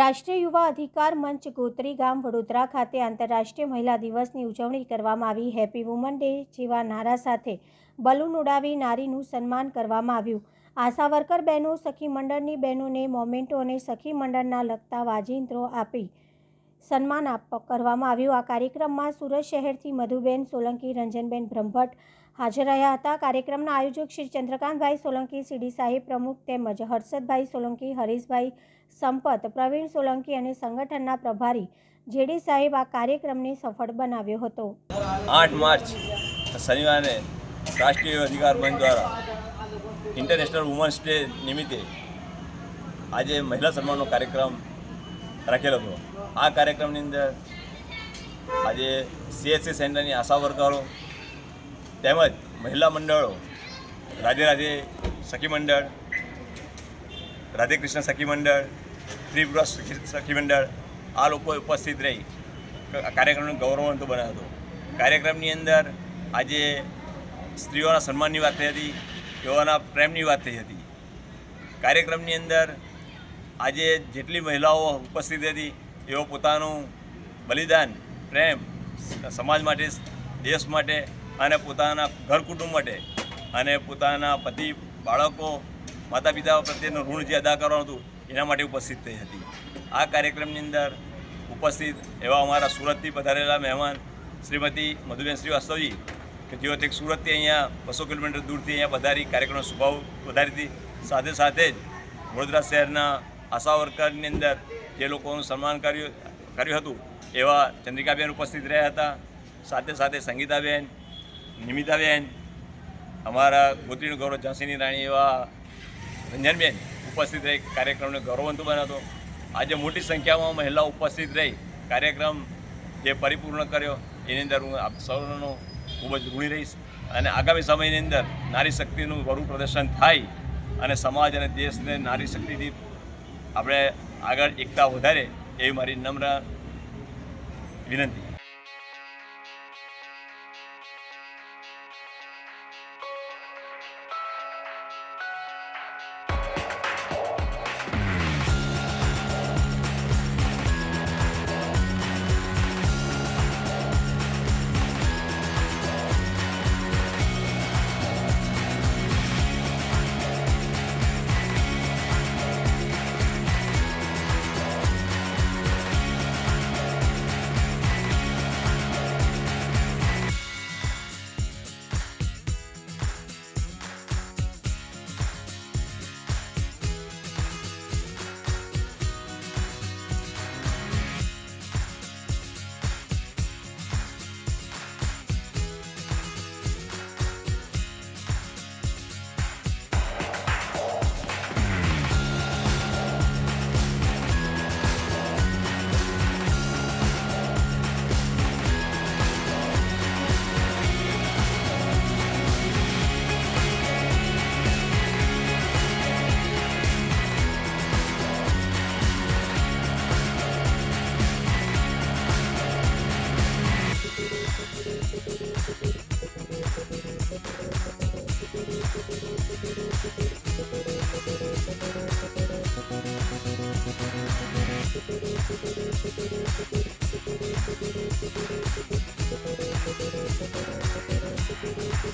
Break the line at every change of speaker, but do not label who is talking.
રાષ્ટ્રીય યુવા અધિકાર મંચ ગોત્રી ગામ વડોદરા ખાતે આંતરરાષ્ટ્રીય મહિલા દિવસની ઉજવણી કરવામાં આવી। હેપી વુમન ડે જેવા નારા સાથે બલૂન ઉડાવી નારીનું સન્માન કરવામાં આવ્યું। આશા વર્કર બહેનો, સખી મંડળની બહેનોને મોમેન્ટો અને સખી મંડળના લગતા વાજિંત્રો આપી સન્માન કરવામાં આવ્યું। આ કાર્યક્રમમાં સુરત શહેરથી મધુબેન સોલંકી, રંજનબેન બ્રહ્મભટ્ટ હાજર રહ્યા હતા। કાર્યક્રમના આયોજક શ્રી ચંદ્રકાંતભાઈ સોલંકી, સીડી સાહેબ પ્રમુખ તેમજ હર્ષદભાઈ સોલંકી, હરીશભાઈ સંપત, પ્રવીણ સોલંકી અને સંગઠનના પ્રભારી જેડી સાહેબ આ કાર્યક્રમને સફળ બનાવ્યો હતો।
8 માર્ચ શનિવારે રાષ્ટ્રીય અધિકાર મંચ દ્વારા ઇન્ટરનેશનલ વુમન્સ ડે નિમિત્તે આજે મહિલા સન્માનનો કાર્યક્રમ રાખેલો હતો। આ કાર્યક્રમની અંદર આજે CSC સેન્ટરની આશા વર્કરો તેમજ મહિલા મંડળો, રાધે રાધે સખી મંડળ, રાધે કૃષ્ણ સખી મંડળ, ત્રિપુરા સખી મંડળ આ લોકો ઉપસ્થિત રહી કાર્યક્રમનું ગૌરવવંતો બનાવ્યો હતો। કાર્યક્રમની અંદર આજે સ્ત્રીઓના સન્માનની વાત થઈ હતી, તેઓના પ્રેમની વાત થઈ હતી। કાર્યક્રમની અંદર આજે જેટલી મહિલાઓ ઉપસ્થિત હતી તેઓ પોતાનું બલિદાન, પ્રેમ સમાજ માટે, દેશ માટે અને પોતાના ઘર કુટુંબ માટે અને પોતાના પતિ, બાળકો, માતા પિતા પ્રત્યેનું ઋણ જે અદા કરવાનું હતું એના માટે ઉપસ્થિત થઈ હતી। આ કાર્યક્રમની અંદર ઉપસ્થિત એવા અમારા સુરતથી પધારેલા મહેમાન શ્રીમતી મધુબેન શ્રીવાસ્તવજી કે જેઓ તે સુરતથી અહીંયા 200 કિલોમીટર દૂરથી અહીંયા પધારી કાર્યક્રમનો શુભાવ વધારી હતી। સાથે સાથે જ વડોદરા શહેરના આશા વર્કરની અંદર જે લોકોનું સન્માન કર્યું હતું એવા ચંદ્રિકાબેન ઉપસ્થિત રહ્યા હતા। સાથે સાથે સંગીતાબેન, નિમિતાબેન, અમારા ગોત્રીનું ગૌરવ ઝાંસીની રાણી એવા રંજનબેન ઉપસ્થિત રહી કાર્યક્રમને ગૌરવવંતો બનાવ્યો। આજે મોટી સંખ્યામાં મહિલાઓ ઉપસ્થિત રહી કાર્યક્રમ જે પરિપૂર્ણ કર્યો એની અંદર હું આપ સૌનો ખૂબ જ ઋણી રહીશ અને આગામી સમયની અંદર નારી શક્તિનું વધુ પ્રદર્શન થાય અને સમાજ અને દેશને નારી શક્તિથી આપણે આગળ એકતા વધારે એવી મારી નમ્ર વિનંતી।